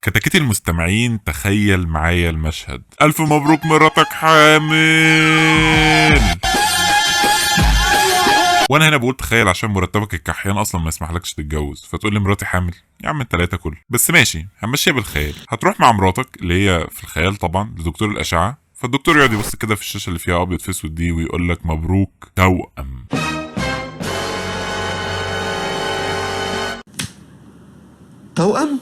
كتاكيت المستمعين، تخيل معايا المشهد. ألف مبروك مراتك حامل. وانا هنا بقول تخيل عشان مرتبك الكحيان اصلا ما يسمحلكش تتجوز، فتقول لي مراتي حامل. يا عم انت لا تاكل، بس ماشي هنمشيها بالخيال. هتروح مع مراتك اللي هي في الخيال طبعا لدكتور الاشعه، فالدكتور يقعد يبص كده في الشاشه اللي فيها ابيض في اسود دي ويقول لك مبروك توأم. توأم؟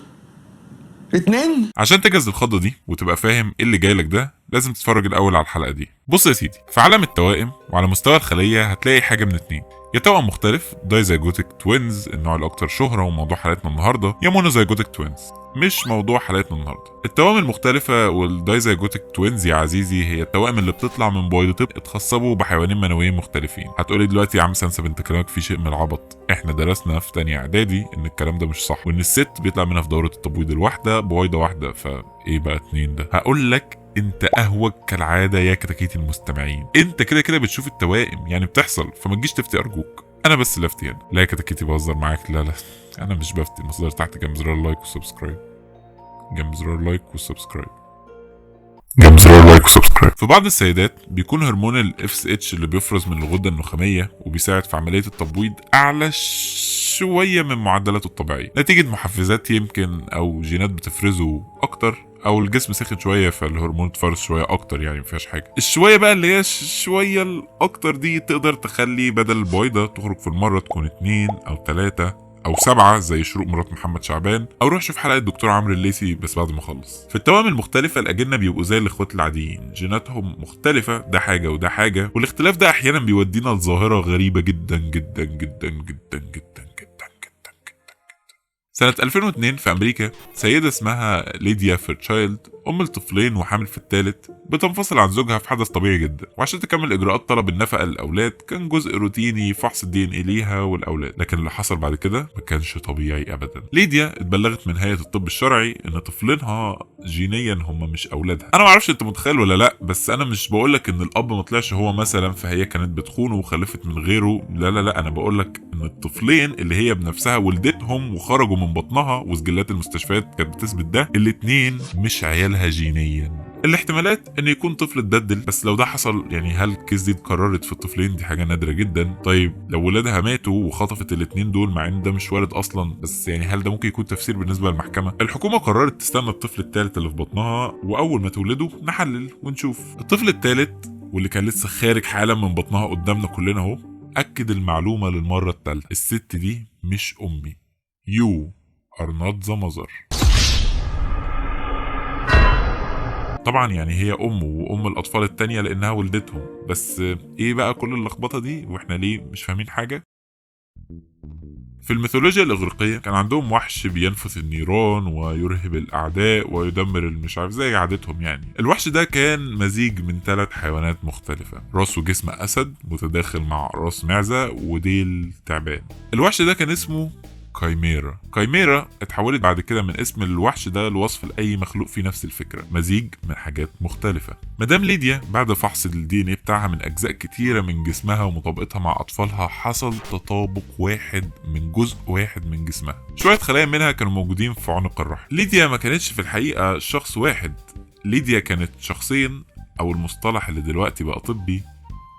اتنين؟ عشان تجهز الخضه دي وتبقى فاهم ايه اللي جايلك ده، لازم تتفرج الاول على الحلقه دي. بص يا سيدي، في عالم التوائم وعلى مستوى الخليه هتلاقي حاجه من اتنين: يا توأم مختلف دايزايجوتيك توينز النوع الاكثر شهره وموضوع حلقتنا النهارده، يا مونوزايجوتيك توينز مش موضوع حلقتنا النهارده. التوائم المختلفه والدايزايجوتيك توينز يا عزيزي هي التوائم اللي بتطلع من بويضتين اتخصبوا بحيوانين منويين مختلفين. هتقولي دلوقتي يا عم سنسب انت كلامك فيه شيء من العبط، احنا درسنا في تانية اعدادي ان الكلام ده مش صح، وان الست بيطلع منها في دوره التبويض الواحده بويضه واحده، فايه بقى اتنين ده؟ هقول لك انت اهوج كالعاده يا كتاكيت المستمعين. انت كده كده بتشوف التوائم، يعني بتحصل، فما تجيش تفتي ارجوك. انا بس اللي افتي هنا. لا يا كتاكيتي بهزر معاك، لا انا مش بفتي. المصدر تحت جنب زرار اللايك والسبسكرايب، جنب زرار اللايك والسبسكرايب، جنب زرار اللايك والسبسكرايب. في بعض السيدات بيكون هرمون الاف اس اتش اللي بيفرز من الغده النخاميه وبيساعد في عمليه التبويض اعلى شويه من معدلاته الطبيعيه، نتيجه محفزات يمكن او جينات بتفرزه اكتر، او الجسم سخن شويه فالهرمون اتفرز شويه اكتر. يعني مفيهاش حاجه. الشويه بقى اللي هي شويه الاكتر دي تقدر تخلي بدل البويضه تخرج في المره تكون 2 أو 3 أو 7 زي شروق مرات محمد شعبان، او روح شوف حلقه الدكتور عمرو الليثي بس بعد ما اخلص. في التوائم المختلفه الاجنه بيبقوا زي الاخوات العاديين، جيناتهم مختلفه، ده حاجه وده حاجه، والاختلاف ده احيانا بيودينا لظاهره غريبه جدا جدا جدا جدا جدا. سنة 2002 في أمريكا سيدة اسمها ليديا فيرتشايلد، أم لطفلين وحامل في الثالث، بتنفصل عن زوجها في حدث طبيعي جدا، وعشان تكمل إجراءات طلب النفقة للأولاد كان جزء روتيني فحص الدي ان اي ليها والأولاد. لكن اللي حصل بعد كده ما كانش طبيعي أبدا. ليديا اتبلغت من هيئة الطب الشرعي إن طفلينها جينيا هم مش أولادها. أنا معرفش أنت متخيل ولا لأ، بس أنا مش بقولك إن الأب ما طلعش هو مثلا فهي كانت بتخونه وخلفت من غيره، لا أنا بقولك إن الطفلين اللي هي بنفسها ولدتهم وخرجوا من بطنها، وسجلات المستشفيات كانت بتثبت ده، الاتنين مش عيالها جينيا. الاحتمالات ان يكون طفل اتبدل، بس لو ده حصل يعني هل الكيس دي اتكررت في الطفلين؟ دي حاجه نادره جدا. طيب لو ولادها ماتوا وخطفت الاتنين دول مع ان ده مش والد اصلا، بس يعني هل ده ممكن يكون تفسير بالنسبه للمحكمه؟ الحكومه قررت تستنى الطفل الثالث اللي في بطنها، واول ما تولده نحلل ونشوف. الطفل الثالث واللي كان لسه خارج حالا من بطنها قدامنا كلنا اهو، اكد المعلومه للمره الثالثه: الست دي مش امي. You are not the mother. طبعا يعني هي امه وام الاطفال التانية لانها ولدتهم، بس ايه بقى كل اللخبطه دي واحنا ليه مش فاهمين حاجه؟ في الميثولوجيا الإغريقية كان عندهم وحش بينفث النيران ويرهب الأعداء ويدمر المش عارف زي عادتهم. يعني الوحش ده كان مزيج من 3 حيوانات مختلفة: راس وجسم أسد متداخل مع راس معزة وديل تعبان. الوحش ده كان اسمه كايميرا. كايميرا اتحولت بعد كده من اسم الوحش ده لوصف لأي مخلوق فيه نفس الفكرة، مزيج من حاجات مختلفة. مدام ليديا بعد فحص الدي ان ايه بتاعها من أجزاء كتيرة من جسمها ومطابقتها مع أطفالها، حصل تطابق واحد من جزء واحد من جسمها. شوية خلايا منها كانوا موجودين في عنق الرحم. ليديا ما كانتش في الحقيقة شخص واحد، ليديا كانت شخصين، أو المصطلح اللي دلوقتي بقى طبي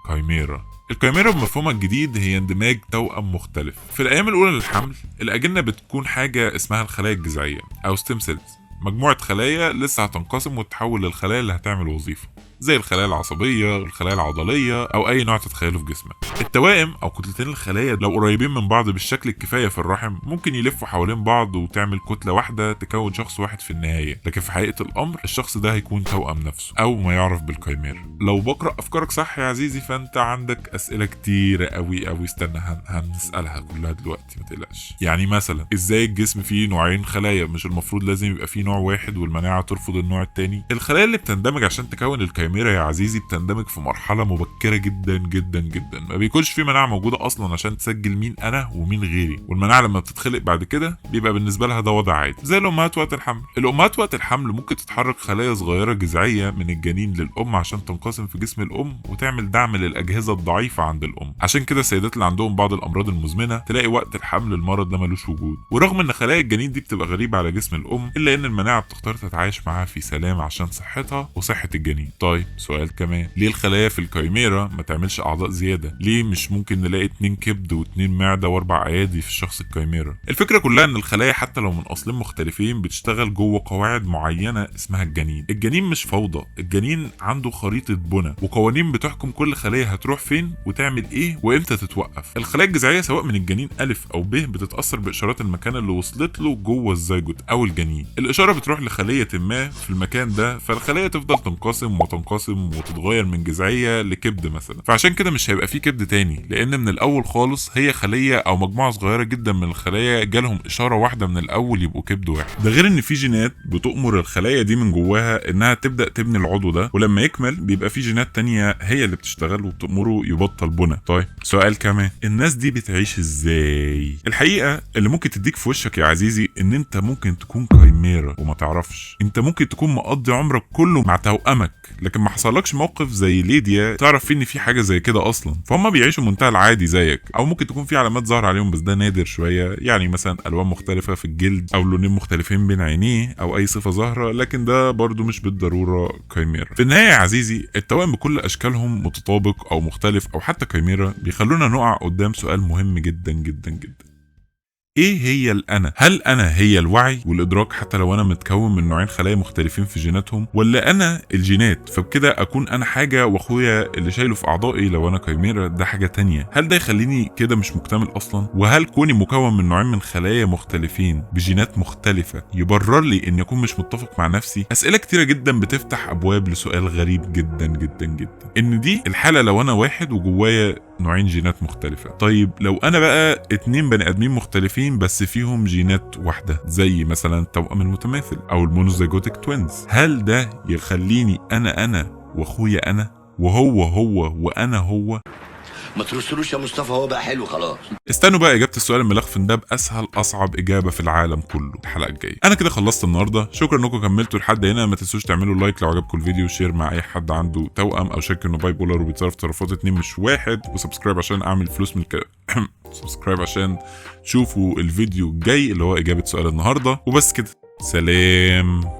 كايميرا. الكايميرا بمفهومها الجديد هي اندماج توأم مختلف. في الأيام الأولى للحمل الأجنة بتكون حاجة اسمها الخلايا الجذعية أو ستيم سيلز، مجموعة خلايا لسه هتنقسم وتتحول للخلايا اللي هتعمل وظيفة، زي الخلايا العصبية، الخلايا العضلية، أو أي نوع تتخيله في جسمك. التوائم أو كتلتين الخلايا لو قريبين من بعض بالشكل الكفاية في الرحم ممكن يلفوا حوالين بعض وتعمل كتلة واحدة تكون شخص واحد في النهاية، لكن في حقيقة الأمر الشخص ده هيكون توأم نفسه أو ما يعرف بالكايميرا. لو بقرأ أفكارك صح يا عزيزي فأنت عندك أسئلة كتيرة أوي. استنى هنسألها كلها دلوقتي ما تقلقش. يعني مثلا إزاي الجسم فيه نوعين خلايا؟ مش المفروض لازم يبقى فيه نوع واحد والمناعة ترفض النوع التاني؟ الخلايا اللي بتندمج عشان تكون الكايميرا الكاميرا يا عزيزي بتندمج في مرحله مبكره جدا جدا جدا، ما بيكونش في مناعه موجوده اصلا عشان تسجل مين انا ومين غيري، والمناعه لما بتتخلق بعد كده بيبقى بالنسبه لها ده وضع عادي زي الامهات وقت الحمل. الامهات وقت الحمل ممكن تتحرك خلايا صغيره جذعيه من الجنين للام عشان تنقسم في جسم الام وتعمل دعم للاجهزه الضعيفه عند الام. عشان كده السيدات اللي عندهم بعض الامراض المزمنه تلاقي وقت الحمل المرض ده ملوش وجود، ورغم ان خلايا الجنين دي بتبقى غريبه على جسم الام الا ان المناعه بتختار تتعايش معاها في سلام عشان صحتها وصحه الجنين. طيب سؤال كمان، ليه الخلايا في الكايميرا ما تعملش اعضاء زياده؟ ليه مش ممكن نلاقي 2 كبد و2 معده و4 ايادي في الشخص الكايميرا؟ الفكره كلها ان الخلايا حتى لو من اصلين مختلفين بتشتغل جوه قواعد معينه اسمها الجنين. الجنين مش فوضى، الجنين عنده خريطه بنى وقوانين بتحكم كل خليه هتروح فين وتعمل ايه وامتى تتوقف. الخلايا الجذعيه سواء من الجنين الف او ب بتتاثر باشارات المكان اللي وصلت له جوه الزيجوت او الجنين. الاشاره بتروح لخليه ما في المكان ده، فالخليه تفضل تنقسم وتنقسم وتتغير من جذعيه لكبد مثلا. فعشان كده مش هيبقى في كبد تاني، لان من الاول خالص هي خليه او مجموعه صغيره جدا من الخلايا جالهم اشاره واحده من الاول يبقوا كبد واحد. ده غير ان في جينات بتؤمر الخلايا دي من جواها انها تبدا تبني العضو ده، ولما يكمل بيبقى في جينات تانية هي اللي بتشتغل وبتأمره يبطل بنى. طيب سؤال كمان، الناس دي بتعيش ازاي؟ الحقيقه اللي ممكن تديك في وشك يا عزيزي ان انت ممكن تكون كايميرا وما تعرفش. انت ممكن تكون مقضي عمرك كله مع توأمك لكن ما حصلكش موقف زي ليديا تعرف فيه ان في حاجه زي كده اصلا، فهم بيعيشوا منتهى العادي زيك، او ممكن تكون في علامات ظاهره عليهم بس ده نادر شويه، يعني مثلا الوان مختلفه في الجلد او لونين مختلفين بين عينيه او اي صفه ظاهره، لكن ده برضو مش بالضروره كايميرا. في النهايه يا عزيزي التوأم بكل اشكالهم متطابق او مختلف او حتى كايميرا بيخلونا نقع قدام سؤال مهم جدا جدا جدا، ايه هي الانا؟ هل انا هي الوعي والادراك حتى لو انا متكون من نوعين خلايا مختلفين في جيناتهم، ولا انا الجينات فبكده اكون انا حاجه واخويا اللي شايله في اعضائي لو انا كايميرا ده حاجه تانية؟ هل ده يخليني كده مش مكتمل اصلا؟ وهل كوني مكون من نوعين من خلايا مختلفين بجينات مختلفه يبرر لي اني اكون مش متفق مع نفسي؟ اسئله كتيره جدا بتفتح ابواب لسؤال غريب جدا جدا جدا، ان دي الحاله لو انا واحد وجوايا نوعين جينات مختلفة. طيب لو انا بقى 2 بني ادمين مختلفين بس فيهم جينات واحدة زي مثلا التوأم المتماثل او المونوزيجوتيك توينز، هل ده يخليني انا واخويا انا وهو وانا هو؟ ما ترسلوش يا مصطفى، هو بقى حلو خلاص. استنوا بقى اجابه السؤال الملخفن ده باسهل اصعب اجابه في العالم كله الحلقه الجايه. انا كده خلصت النهارده، شكرا انكم كملتوا لحد هنا. ما تنسوش تعملوا لايك لو عجبكم الفيديو، وشير مع اي حد عنده توأم او شك انه باي بولر وبيتصرف تصرفات 2 مش 1، وسبسكرايب عشان اعمل فلوس من سبسكرايب عشان تشوفوا الفيديو الجاي اللي هو اجابه سؤال النهارده. وبس كده، سلام.